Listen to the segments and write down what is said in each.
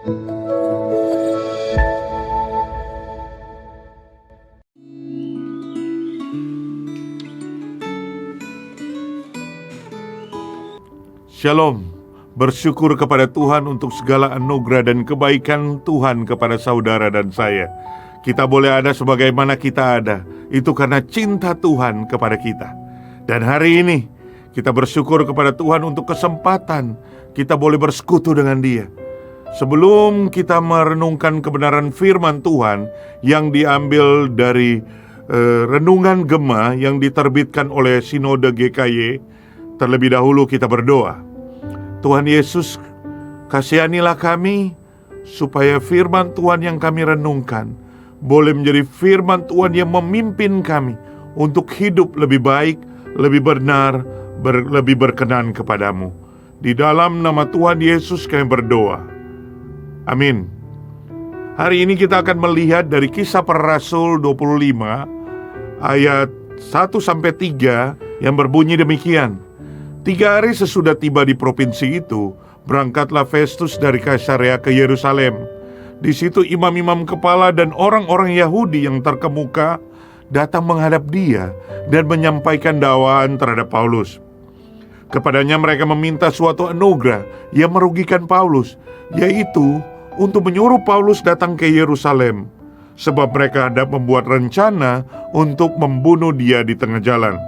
Shalom, bersyukur kepada Tuhan untuk segala anugerah dan kebaikan Tuhan kepada saudara dan saya. Kita boleh ada sebagaimana kita ada, itu karena cinta Tuhan kepada kita. Dan hari ini, kita bersyukur kepada Tuhan untuk kesempatan kita boleh bersekutu dengan Dia. Sebelum kita merenungkan kebenaran firman Tuhan yang diambil dari renungan Gema yang diterbitkan oleh Sinode GKY, terlebih dahulu kita berdoa. Tuhan Yesus, kasihanilah kami supaya firman Tuhan yang kami renungkan boleh menjadi firman Tuhan yang memimpin kami untuk hidup lebih baik, lebih benar, lebih berkenan kepadamu. Di dalam nama Tuhan Yesus kami berdoa. Amin. Hari ini kita akan melihat dari Kisah Para Rasul 25 ayat 1-3 yang berbunyi demikian. 3 hari sesudah tiba di provinsi itu, berangkatlah Festus dari Kaisarea ke Yerusalem. Di situ imam-imam kepala dan orang-orang Yahudi yang terkemuka datang menghadap dia dan menyampaikan dakwaan terhadap Paulus. Kepadanya mereka meminta suatu anugerah yang merugikan Paulus, yaitu untuk menyuruh Paulus datang ke Yerusalem, sebab mereka hendak membuat rencana untuk membunuh dia di tengah jalan.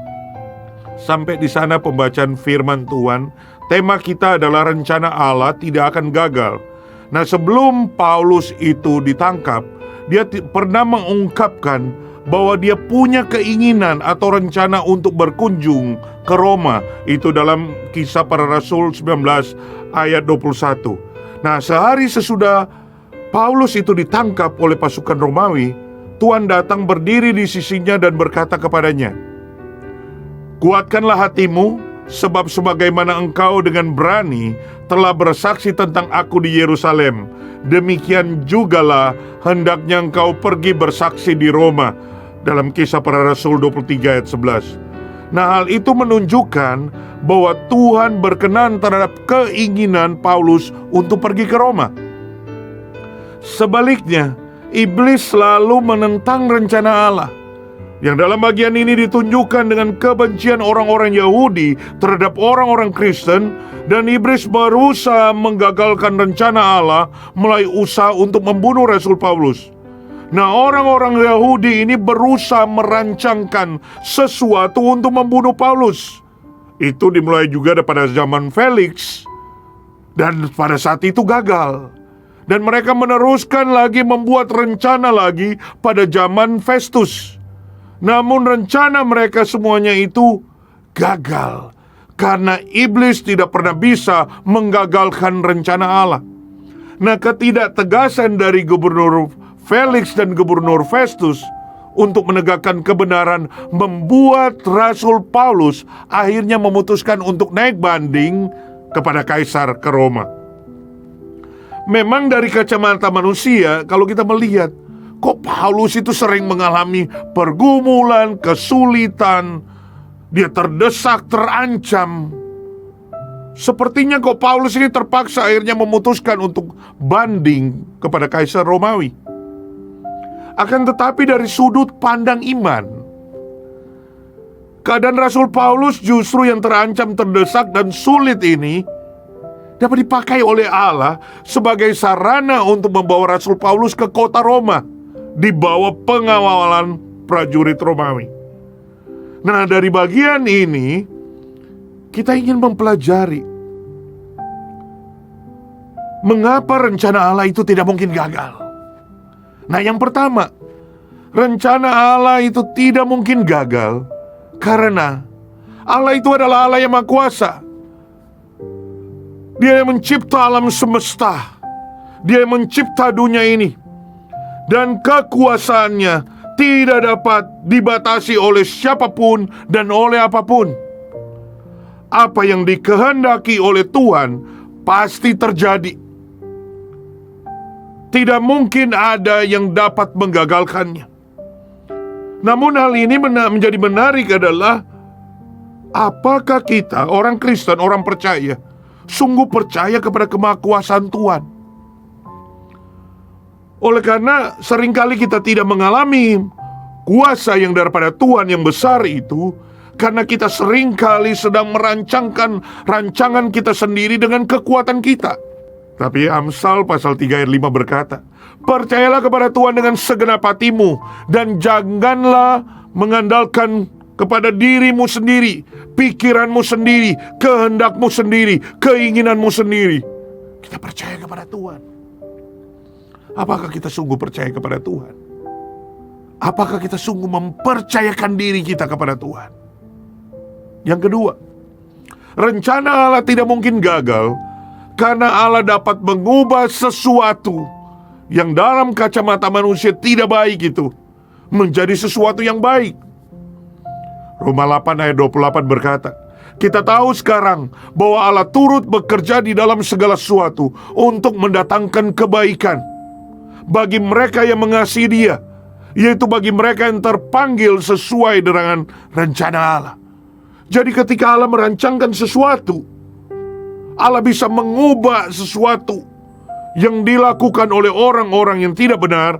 Sampai di sana pembacaan firman Tuhan. Tema kita adalah rencana Allah tidak akan gagal. Nah, sebelum Paulus itu ditangkap, dia pernah mengungkapkan bahwa dia punya keinginan atau rencana untuk berkunjung ke Roma. Itu dalam Kisah Para Rasul 19 ayat 21. Nah, sehari sesudah Paulus itu ditangkap oleh pasukan Romawi, Tuhan datang berdiri di sisinya dan berkata kepadanya, "Kuatkanlah hatimu, sebab sebagaimana engkau dengan berani telah bersaksi tentang aku di Yerusalem, demikian jugalah hendaknya engkau pergi bersaksi di Roma." Dalam Kisah Para Rasul 23 ayat 11. Nah, hal itu menunjukkan bahwa Tuhan berkenan terhadap keinginan Paulus untuk pergi ke Roma. Sebaliknya, iblis selalu menentang rencana Allah, yang dalam bagian ini ditunjukkan dengan kebencian orang-orang Yahudi terhadap orang-orang Kristen, dan iblis berusaha menggagalkan rencana Allah melalui usaha untuk membunuh Rasul Paulus. Nah, orang-orang Yahudi ini berusaha merancangkan sesuatu untuk membunuh Paulus. Itu dimulai juga pada zaman Felix, dan pada saat itu gagal. Dan mereka meneruskan lagi membuat rencana lagi pada zaman Festus. Namun rencana mereka semuanya itu gagal, karena iblis tidak pernah bisa menggagalkan rencana Allah. Nah, ketidaktegasan dari Gubernur Felix dan Gubernur Festus untuk menegakkan kebenaran membuat Rasul Paulus akhirnya memutuskan untuk naik banding kepada Kaisar ke Roma. Memang dari kacamata manusia, kalau kita melihat, kok Paulus itu sering mengalami pergumulan, kesulitan, dia terdesak, terancam. Sepertinya kok Paulus ini terpaksa akhirnya memutuskan untuk banding kepada Kaisar Romawi. Akan tetapi dari sudut pandang iman, keadaan Rasul Paulus justru yang terancam, terdesak, dan sulit ini dapat dipakai oleh Allah sebagai sarana untuk membawa Rasul Paulus ke kota Roma di bawah pengawalan prajurit Romawi. Nah, dari bagian ini kita ingin mempelajari mengapa rencana Allah itu tidak mungkin gagal. Nah, yang pertama, rencana Allah itu tidak mungkin gagal karena Allah itu adalah Allah yang Maha Kuasa. Dia yang mencipta alam semesta, Dia yang mencipta dunia ini, dan kekuasaannya tidak dapat dibatasi oleh siapapun dan oleh apapun. Apa yang dikehendaki oleh Tuhan pasti terjadi. Tidak mungkin ada yang dapat menggagalkannya. Namun hal ini menjadi menarik adalah, apakah kita, orang Kristen, orang percaya, sungguh percaya kepada kemahakuasaan Tuhan? Oleh karena seringkali kita tidak mengalami kuasa yang daripada Tuhan yang besar itu, karena kita seringkali sedang merancangkan rancangan kita sendiri dengan kekuatan kita. Tapi Amsal pasal 3 ayat 5 berkata, percayalah kepada Tuhan dengan segenap hatimu, dan janganlah mengandalkan kepada dirimu sendiri, pikiranmu sendiri, kehendakmu sendiri, keinginanmu sendiri. Kita percaya kepada Tuhan. Apakah kita sungguh percaya kepada Tuhan? Apakah kita sungguh mempercayakan diri kita kepada Tuhan? Yang kedua, rencana Allah tidak mungkin gagal karena Allah dapat mengubah sesuatu yang dalam kacamata manusia tidak baik itu menjadi sesuatu yang baik. Roma 8 ayat 28 berkata, kita tahu sekarang bahwa Allah turut bekerja di dalam segala sesuatu untuk mendatangkan kebaikan bagi mereka yang mengasihi Dia, yaitu bagi mereka yang terpanggil sesuai dengan rencana Allah. Jadi ketika Allah merancangkan sesuatu, Allah bisa mengubah sesuatu yang dilakukan oleh orang-orang yang tidak benar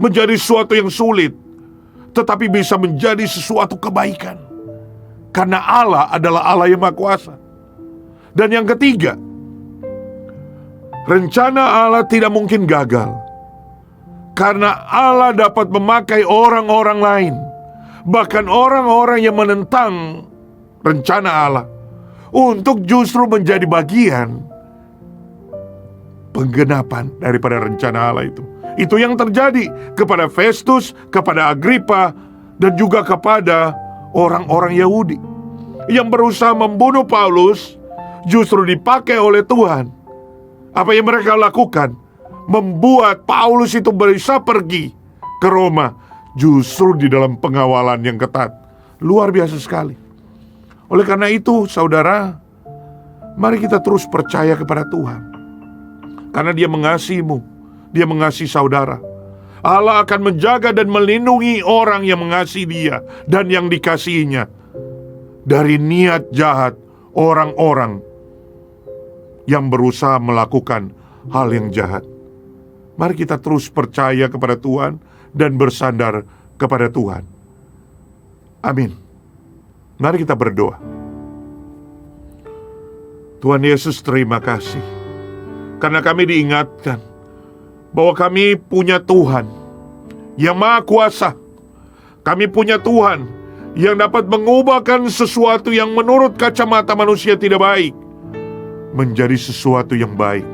menjadi sesuatu yang sulit, tetapi bisa menjadi sesuatu kebaikan. Karena Allah adalah Allah yang Maha Kuasa. Dan yang ketiga, rencana Allah tidak mungkin gagal karena Allah dapat memakai orang-orang lain, bahkan orang-orang yang menentang rencana Allah, untuk justru menjadi bagian penggenapan daripada rencana Allah itu. Itu yang terjadi kepada Festus, kepada Agripa, dan juga kepada orang-orang Yahudi yang berusaha membunuh Paulus. Justru dipakai oleh Tuhan. Apa yang mereka lakukan? Membuat Paulus itu bisa pergi ke Roma, justru di dalam pengawalan yang ketat. Luar biasa sekali. Oleh karena itu, saudara, mari kita terus percaya kepada Tuhan. Karena Dia mengasihimu, Dia mengasihi saudara. Allah akan menjaga dan melindungi orang yang mengasihi Dia dan yang dikasihinya dari niat jahat orang-orang yang berusaha melakukan hal yang jahat. Mari kita terus percaya kepada Tuhan dan bersandar kepada Tuhan. Amin. Mari kita berdoa. Tuhan Yesus, terima kasih karena kami diingatkan bahwa kami punya Tuhan yang Maha Kuasa. Kami punya Tuhan yang dapat mengubahkan sesuatu yang menurut kacamata manusia tidak baik menjadi sesuatu yang baik.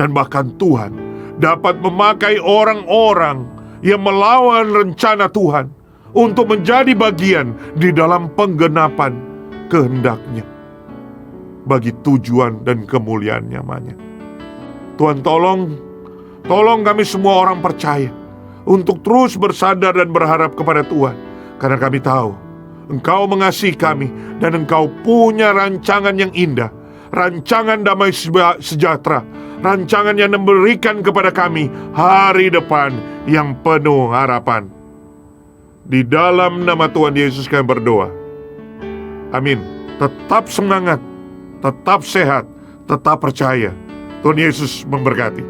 Dan bahkan Tuhan dapat memakai orang-orang yang melawan rencana Tuhan untuk menjadi bagian di dalam penggenapan kehendak-Nya bagi tujuan dan kemuliaan namanya. Tuhan, tolong kami semua orang percaya untuk terus bersandar dan berharap kepada Tuhan, karena kami tahu Engkau mengasihi kami dan Engkau punya rancangan yang indah, rancangan damai sejahtera, rancangan yang memberikan kepada kami hari depan yang penuh harapan. Di dalam nama Tuhan Yesus kami berdoa. Amin. Tetap semangat, tetap sehat, tetap percaya. Tuhan Yesus memberkati.